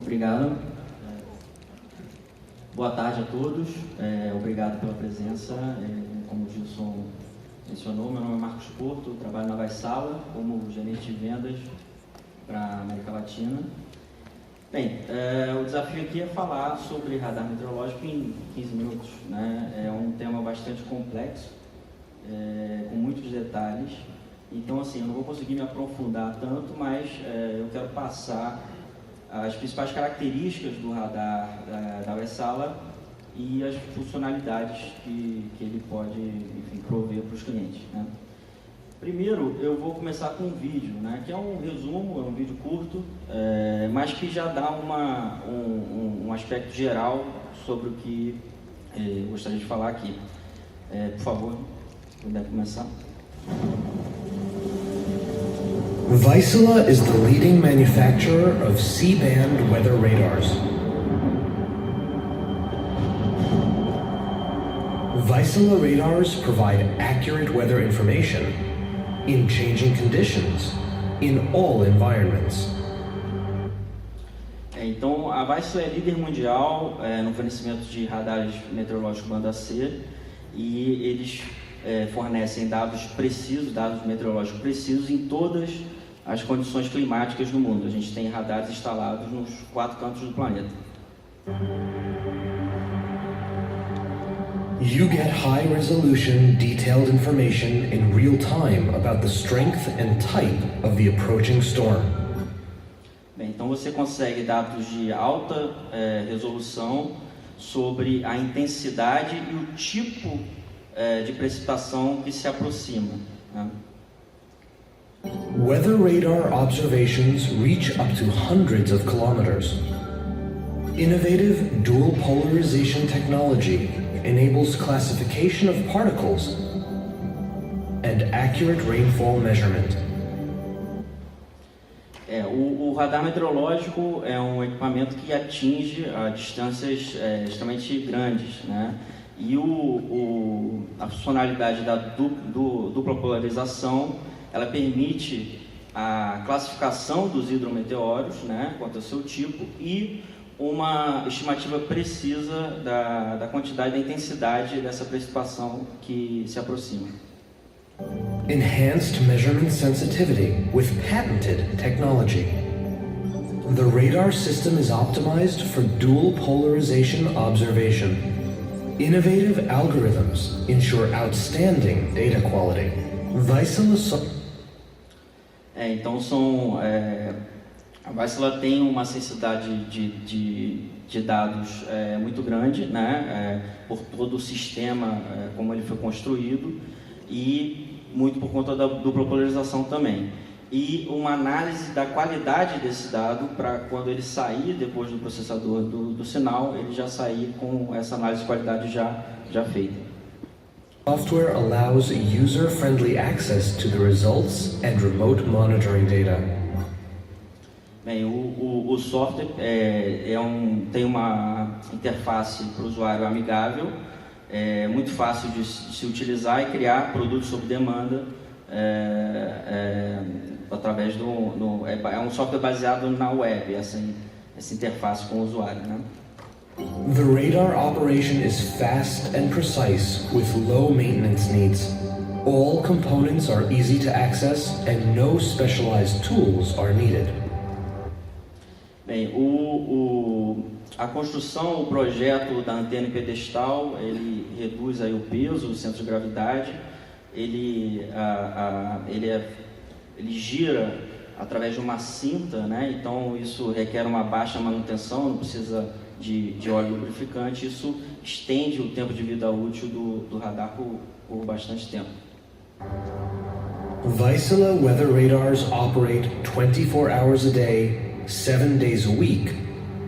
Obrigado. Boa tarde a todos. Obrigado pela presença. Como o Gilson mencionou, meu nome é Marcos Porto, trabalho na Vaisala como gerente de vendas para a América Latina. Bem, o desafio aqui é falar sobre radar meteorológico em 15 minutos, né? É um tema bastante complexo, com muitos detalhes. Então, assim, eu não vou conseguir me aprofundar tanto, mas eu quero passar as principais características do radar da Vaisala e as funcionalidades que ele pode, enfim, prover para os clientes, né? Primeiro, eu vou começar com um vídeo, né, que é um resumo, é um vídeo curto, mas que já dá um aspecto geral sobre o que eu gostaria de falar aqui. Por favor, se puder começar. Vaisala is the leading manufacturer of C-band weather radars. Vaisala radars provide accurate weather information in changing conditions in all environments. Então, a Vaisala é líder mundial no fornecimento de radares meteorológicos banda C, e eles fornecem dados precisos, dados meteorológicos precisos em todas as condições climáticas do mundo. A gente tem radares instalados nos 4 cantos do planeta. You get high-resolution, detailed information in real time about the strength and type of the approaching storm. Bem, então você consegue dados de alta resolução sobre a intensidade e o tipo de precipitação que se aproxima, né? Weather radar observations reach up to hundreds of kilometers. Innovative dual polarization technology enables classification of particles and accurate rainfall measurement. O radar meteorológico é um equipamento que atinge a distâncias extremamente grandes, né? E a funcionalidade da dupla polarização, ela permite a classificação dos hidrometeoros, né, quanto ao seu tipo, e uma estimativa precisa da quantidade, da intensidade dessa precipitação que se aproxima. Enhanced measurement sensitivity with patented technology. The radar system is optimized for dual polarization observation. Innovative algorithms ensure outstanding data quality. Vaisala Então a Vaisala tem uma sensibilidade de dados muito grande, né, por todo o sistema como ele foi construído, e muito por conta da dupla polarização também. E uma análise da qualidade desse dado para quando ele sair depois do processador do sinal, ele já sair com essa análise de qualidade já feita. Software allows user-friendly access to the results and remote monitoring data. Bem, o software tem uma interface para o usuário amigável, muito fácil de se utilizar e criar produtos sob demanda através é um software baseado na web, essa interface com o usuário, né? The radar operation is fast and precise with low maintenance needs. All components are easy to access and no specialized tools are needed. Bem, a construção, o projeto da antena em pedestal, ele reduz aí o peso, o centro de gravidade, ele gira através de uma cinta, né? Então isso requer uma baixa manutenção, não precisa de óleo lubrificante. Isso estende o tempo de vida útil do radar por bastante tempo. Vaisala weather radars operate 24 hours a day, 7 days a week,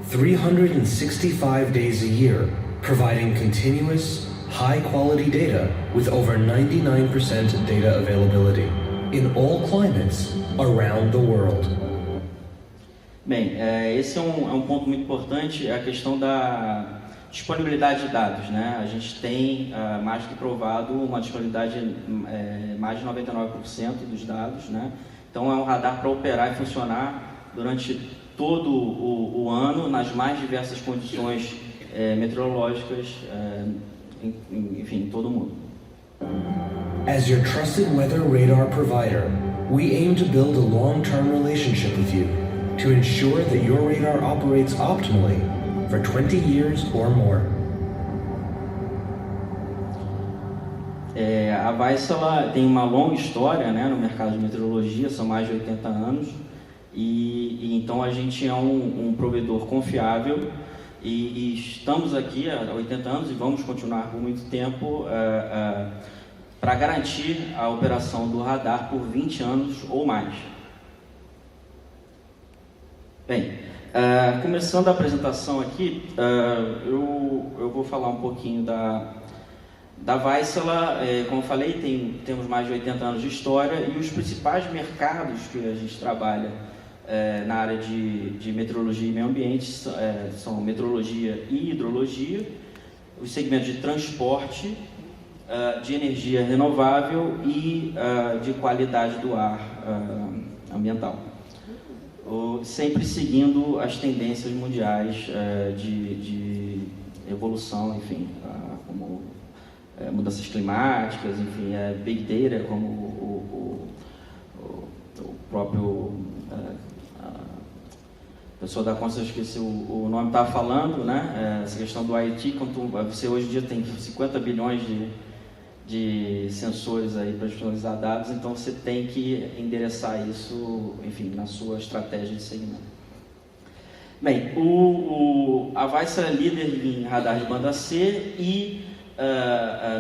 365 days a year, providing continuous, high-quality data with over 99% data availability in all climates around the world. Bem, esse é um ponto muito importante, a questão da disponibilidade de dados, né? A gente tem, mais que provado, uma disponibilidade mais de 99% dos dados, né? Então é um radar para operar e funcionar durante todo o ano, nas mais diversas condições meteorológicas, enfim, em todo o mundo. As your trusted weather radar provider, we aim to build a long-term relationship with you to ensure that your radar operates optimally for 20 years or more. A Vaisala tem uma longa história, né, no mercado de meteorologia, são mais de 80 anos, e então a gente é um provedor confiável e estamos aqui há 80 anos e vamos continuar por muito tempo para garantir a operação do radar por 20 anos ou mais. Bem, começando a apresentação aqui, eu vou falar um pouquinho da Vaisala. Como eu falei, temos mais de 80 anos de história e os principais mercados que a gente trabalha na área de meteorologia e meio ambiente são meteorologia e hidrologia, os segmentos de transporte, de energia renovável e de qualidade do ar ambiental, sempre seguindo as tendências mundiais de evolução, enfim, como mudanças climáticas, enfim, Big Data, como o próprio pessoa da Consta, eu esqueci o nome, estava falando, né? Essa questão do IoT, você hoje em dia tem 50 bilhões de sensores aí para disponibilizar dados, então você tem que endereçar isso, enfim, na sua estratégia de segmento. Bem, a Vaisala é líder em radar de banda C e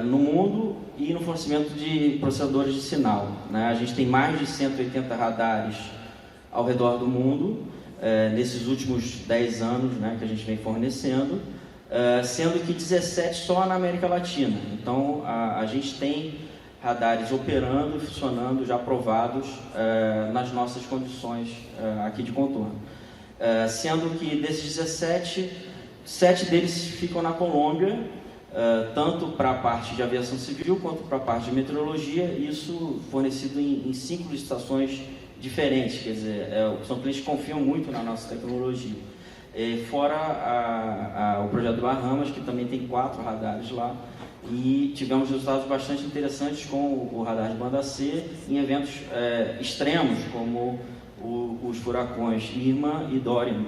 no mundo e no fornecimento de processadores de sinal, né? A gente tem mais de 180 radares ao redor do mundo, nesses últimos 10 anos, né, que a gente vem fornecendo, sendo que 17 só na América Latina. Então, a gente tem radares operando e funcionando, já aprovados nas nossas condições aqui de contorno. Sendo que desses 17, 7 deles ficam na Colômbia, tanto para a parte de aviação civil quanto para a parte de meteorologia, isso fornecido em 5 licitações diferentes, quer dizer, são clientes que confiam muito na nossa tecnologia. Fora o projeto do Bahamas, que também tem 4 radares lá, e tivemos resultados bastante interessantes com o radar de banda C em eventos extremos, como os furacões Irma e Dorian,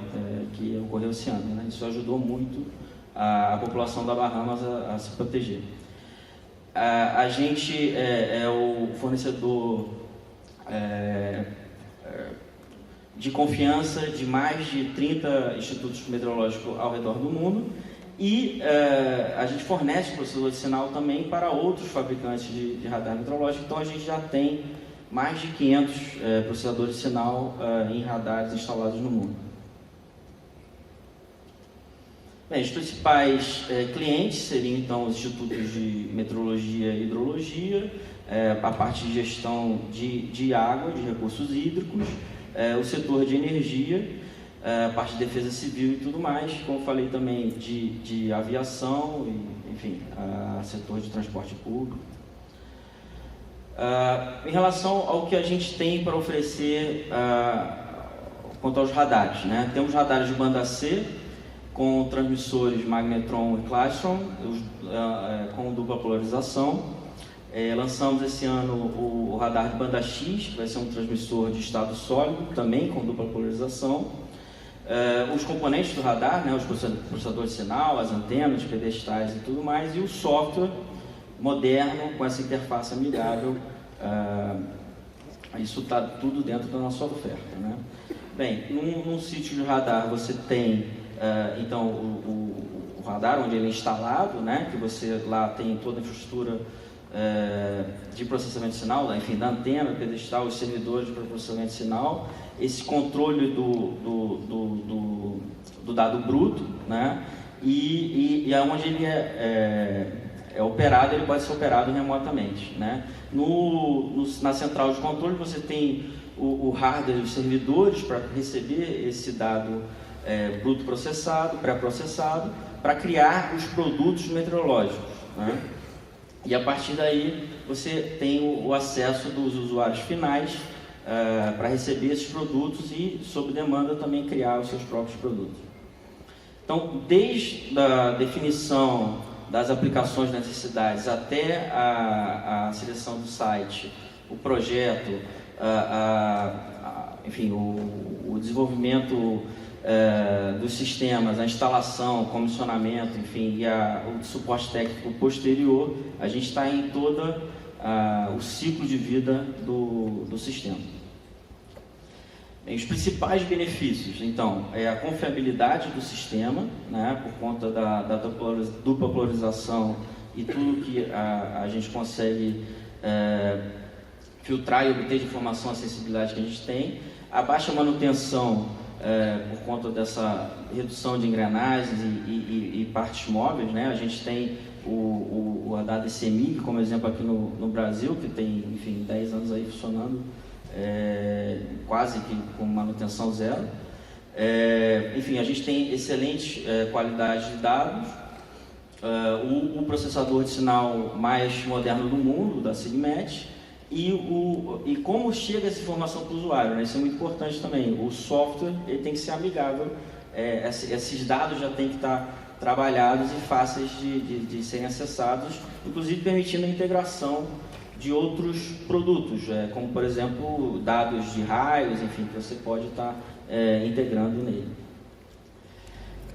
que ocorreu esse ano, né? Isso ajudou muito a população da Bahamas a se proteger. A gente é o fornecedor de confiança de mais de 30 institutos meteorológicos ao redor do mundo e a gente fornece processador de sinal também para outros fabricantes de radar meteorológico. Então a gente já tem mais de 500 processadores de sinal em radares instalados no mundo. Bem, os principais clientes seriam então os institutos de meteorologia e hidrologia, a parte de gestão de água, de recursos hídricos, o setor de energia, a parte de defesa civil e tudo mais, como falei também de aviação, e, enfim, setor de transporte público. Em relação ao que a gente tem para oferecer quanto aos radares, né? Temos radares de banda C, com transmissores magnetron e klystron, com dupla polarização. Lançamos esse ano o radar de banda X, que vai ser um transmissor de estado sólido, também com dupla polarização. Os componentes do radar, né, os processadores de sinal, as antenas, pedestais e tudo mais, e o software moderno com essa interface amigável. Isso está tudo dentro da nossa oferta, né? Bem, num sítio de radar você tem então o radar onde ele é instalado, né, que você lá tem toda a infraestrutura de processamento de sinal, enfim, da antena, pedestal, os servidores para processamento de sinal, esse controle do dado bruto, né, e onde ele é operado, ele pode ser operado remotamente, né. Na central de controle você tem o hardware e os servidores para receber esse dado bruto processado, pré-processado, para criar os produtos meteorológicos, né? E a partir daí você tem o acesso dos usuários finais para receber esses produtos e, sob demanda, também criar os seus próprios produtos. Então, desde a definição das aplicações das necessidades até a seleção do site, o projeto, enfim, o desenvolvimento dos sistemas, a instalação, comissionamento, enfim, e o suporte técnico posterior, a gente está em todo o ciclo de vida do sistema. Bem, os principais benefícios, então, é a confiabilidade do sistema, né, por conta da dupla polarização e tudo que a gente consegue filtrar e obter de informação, a sensibilidade que a gente tem, a baixa manutenção por conta dessa redução de engrenagens e partes móveis, né, a gente tem o Haddad CMIG como exemplo aqui no Brasil, que tem, enfim, 10 anos aí funcionando, quase que com manutenção zero. Enfim, a gente tem excelente qualidade de dados, o processador de sinal mais moderno do mundo, da Sigmet, e como chega essa informação para o usuário, né? Isso é muito importante também. O software ele tem que ser amigável, esses dados já têm que estar trabalhados e fáceis de serem acessados, inclusive permitindo a integração de outros produtos, como por exemplo dados de raios, enfim, que você pode estar integrando nele.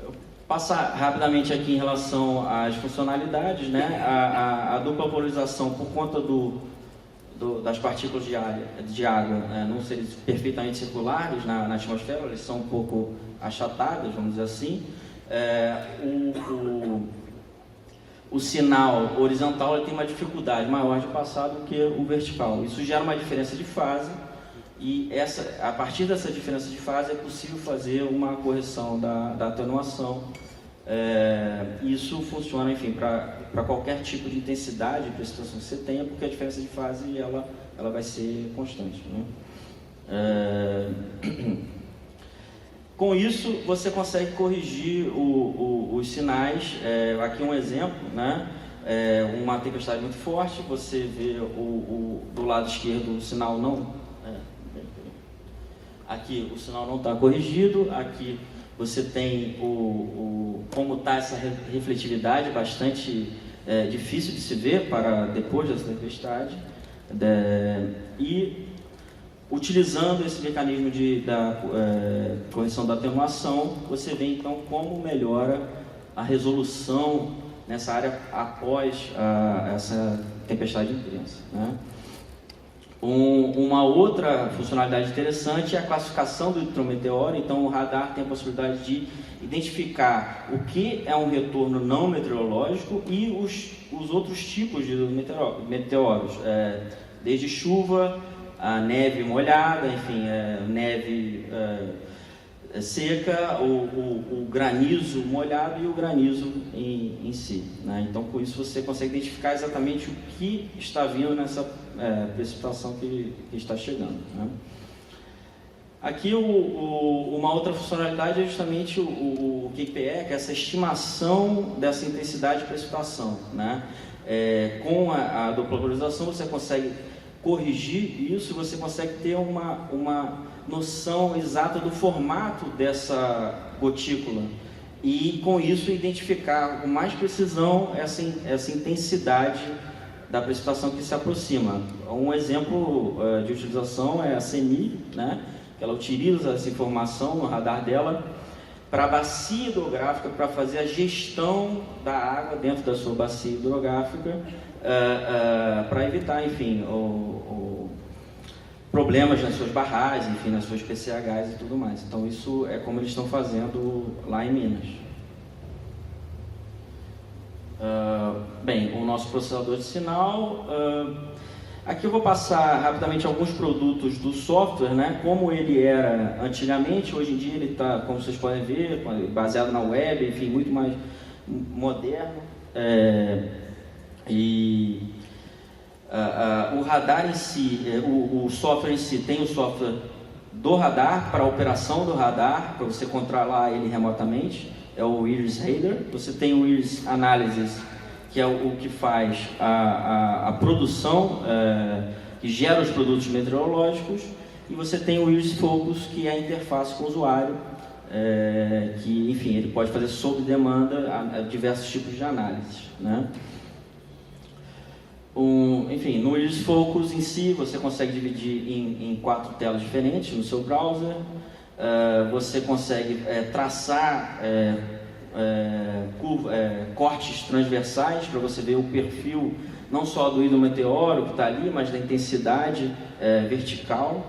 Eu passar rapidamente aqui em relação às funcionalidades, né? A dupla polarização, por conta das partículas de água não serem perfeitamente circulares na atmosfera, eles são um pouco achatadas, vamos dizer assim. O sinal horizontal ele tem uma dificuldade maior de passar do que o vertical. Isso gera uma diferença de fase e a partir dessa diferença de fase é possível fazer uma correção da atenuação. Isso funciona, enfim, para qualquer tipo de intensidade de precipitação que você tenha, porque a diferença de fase ela vai ser constante, né? Com isso, você consegue corrigir os sinais. Aqui um exemplo, né? Uma tempestade muito forte, você vê do lado esquerdo o sinal não... aqui o sinal não está corrigido, aqui você tem como está essa refletividade bastante difícil de se ver para depois dessa tempestade. E utilizando esse mecanismo da correção da atenuação, você vê então como melhora a resolução nessa área após essa tempestade intensa, né? Uma outra funcionalidade interessante é a classificação do hidrometeoro. Então o radar tem a possibilidade de identificar o que é um retorno não meteorológico e os outros tipos de meteoros, desde chuva, a neve molhada, enfim, neve seca, o granizo molhado e o granizo em si, né? Então, com isso você consegue identificar exatamente o que está vindo nessa precipitação que está chegando, né? Aqui uma outra funcionalidade é justamente o QPE, que é essa estimação dessa intensidade de precipitação, né? Com a dupla polarização você consegue corrigir isso, você consegue ter uma noção exata do formato dessa gotícula e com isso identificar com mais precisão essa intensidade da precipitação que se aproxima. Um exemplo de utilização é a CEMIG, né? Ela utiliza essa informação no radar dela para a bacia hidrográfica, para fazer a gestão da água dentro da sua bacia hidrográfica, para evitar, enfim, problemas nas suas barragens, enfim, nas suas PCHs e tudo mais. Então isso é como eles estão fazendo lá em Minas. Bem, o nosso processador de sinal. Aqui eu vou passar rapidamente alguns produtos do software, né? Como ele era antigamente, hoje em dia ele está, como vocês podem ver, baseado na web, enfim, muito mais moderno. O radar em si, o software em si tem o software do radar para a operação do radar, para você controlar ele remotamente, é o Iris Radar. Você tem o Iris Analysis, que é o que faz a produção, que gera os produtos meteorológicos, e você tem o Iris Focus, que é a interface com o usuário, que, enfim, ele pode fazer sob demanda a diversos tipos de análises, né? Enfim, no Iris Focus em si, você consegue dividir em 4 telas diferentes no seu browser. Você consegue traçar cortes transversais para você ver o perfil não só do ídolo meteoro que está ali, mas da intensidade vertical.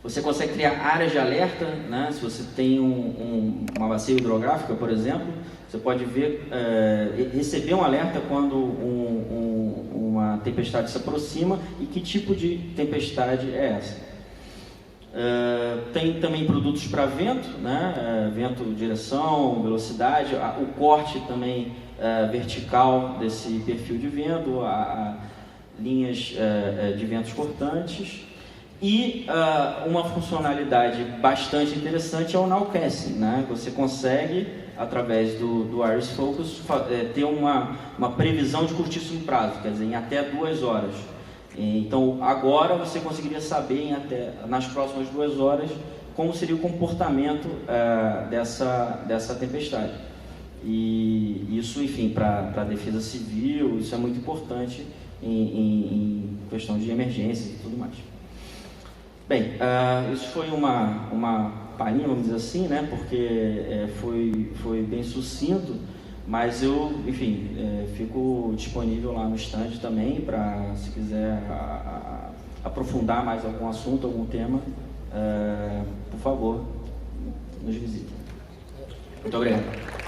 Você consegue criar áreas de alerta, né? Se você tem uma bacia hidrográfica, por exemplo, você pode ver, receber um alerta quando uma tempestade se aproxima e que tipo de tempestade é essa. Tem também produtos para vento, né? Vento, direção, velocidade, o corte também vertical desse perfil de vento, linhas de ventos cortantes. E uma funcionalidade bastante interessante é o nowcasting, né? Você consegue, através do Iris Focus, ter uma previsão de curtíssimo prazo, quer dizer, em até 2 horas. Então, agora você conseguiria saber, nas próximas 2 horas, como seria o comportamento dessa tempestade. E isso, enfim, para a defesa civil, isso é muito importante em questão de emergências e tudo mais. Bem, isso foi uma palhinha, vamos dizer assim, né? Porque foi bem sucinto, mas eu, enfim, fico disponível lá no stand também para, se quiser aprofundar mais algum assunto, algum tema, por favor, nos visite. Muito obrigado.